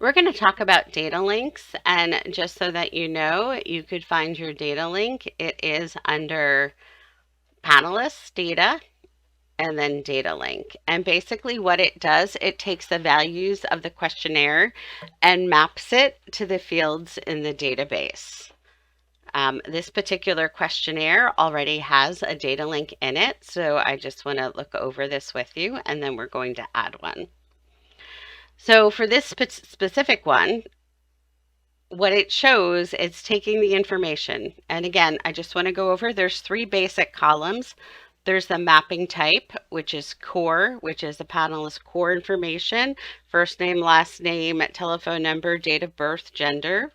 We're going to talk about data links, and just so that you know, you could find your data link. It is under Panelist Data and then data link. And basically what it does, it takes the values of the questionnaire and maps it to the fields in the database. This particular questionnaire already has a data link in it, so I just want to look over this with you, and then we're going to add one. So for this specific one, what it shows is taking the information. And again, I just want to go over, there's three basic columns. There's the mapping type, which is core, which is the panelist core information, first name, last name, telephone number, date of birth, gender.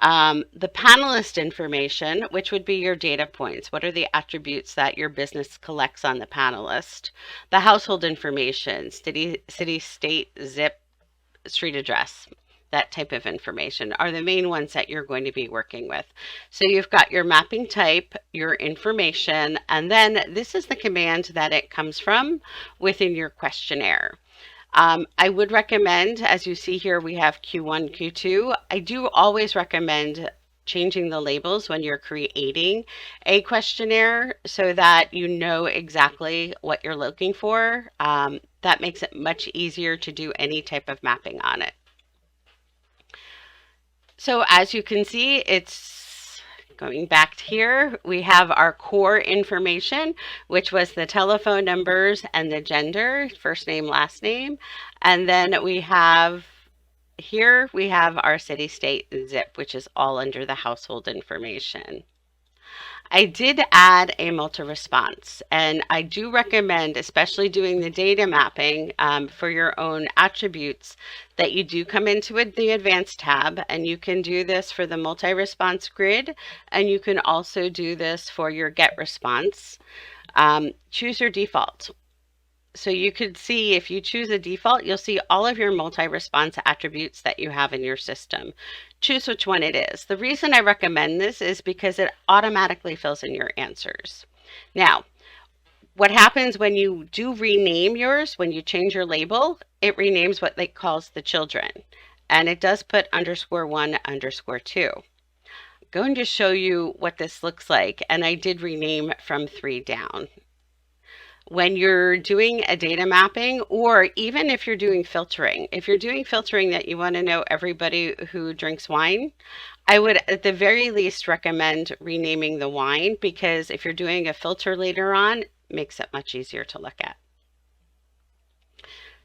The panelist information, which would be your data points. What are the attributes that your business collects on the panelist? The household information, city, state, zip, street address, that type of information are the main ones that you're going to be working with. So you've got your mapping type, your information, and then this is the command that it comes from within your questionnaire. I would recommend, as you see here, we have Q1, Q2. I do always recommend changing the labels when you're creating a questionnaire so that you know exactly what you're looking for. That makes it much easier to do any type of mapping on it. So as you can see, it's going back here. We have our core information, which was the telephone numbers and the gender, first name, last name. And then we have here, we have our city, state, and zip, which is all under the household information. I did add a multi-response, and I do recommend, especially doing the data mapping for your own attributes, that you do come into the advanced tab, and you can do this for the multi-response grid, and you can also do this for your get response. Choose your default. So you could see if you choose a default, you'll see all of your multi-response attributes that you have in your system. Choose which one it is. The reason I recommend this is because it automatically fills in your answers. Now, what happens when you do rename yours, when you change your label, it renames what it calls the children. And it does put _1, _2. I'm going to show you what this looks like. And I did rename from 3 down. When you're doing a data mapping, or even if you're doing filtering, that you want to know everybody who drinks wine, I would at the very least recommend renaming the wine, because if you're doing a filter later on, it makes it much easier to look at.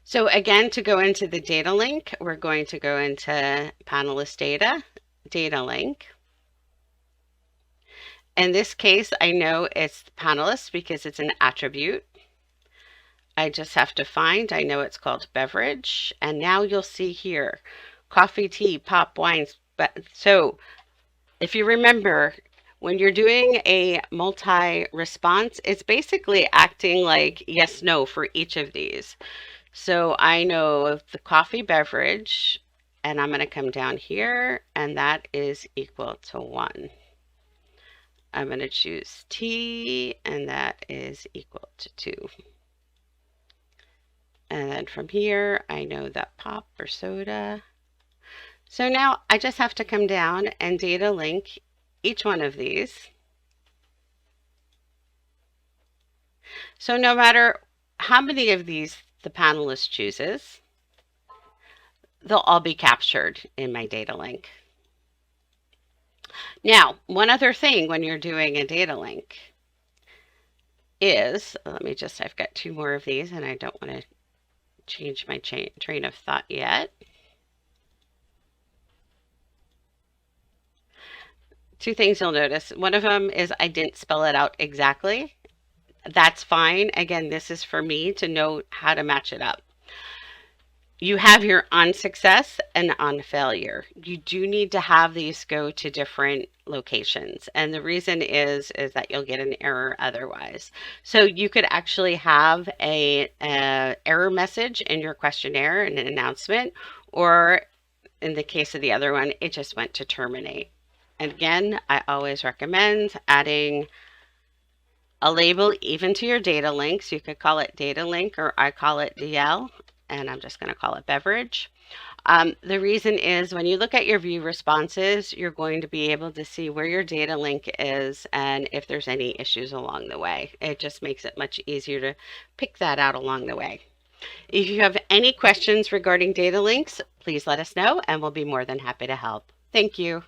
So again, to go into the data link, we're going to go into Panelist Data, Data Link. In this case, I know it's panelist because it's an attribute. I just have to find, I know it's called beverage, and now you'll see here, coffee, tea, pop, wines. But so if you remember, when you're doing a multi-response, it's basically acting like yes, no for each of these. So I know the coffee beverage, and I'm going to come down here, and that is equal to 1. I'm going to choose tea, and that is equal to 2. And then from here, I know that pop or soda. So now I just have to come down and data link each one of these. So no matter how many of these the panelist chooses, they'll all be captured in my data link. Now, one other thing when you're doing a data link is, I've got 2 more of these, and I don't want to change my train of thought yet. 2 things you'll notice. One of them is I didn't spell it out exactly. That's fine. Again, this is for me to know how to match it up. You have your on success and on failure. You do need to have these go to different locations. And the reason is that you'll get an error otherwise. So you could actually have a error message in your questionnaire and an announcement, or in the case of the other one, it just went to terminate. And again, I always recommend adding a label even to your data links. You could call it data link, or I call it DL. And I'm just going to call it beverage. The reason is when you look at your view responses, you're going to be able to see where your data link is and if there's any issues along the way. It just makes it much easier to pick that out along the way. If you have any questions regarding data links, please let us know and we'll be more than happy to help. Thank you.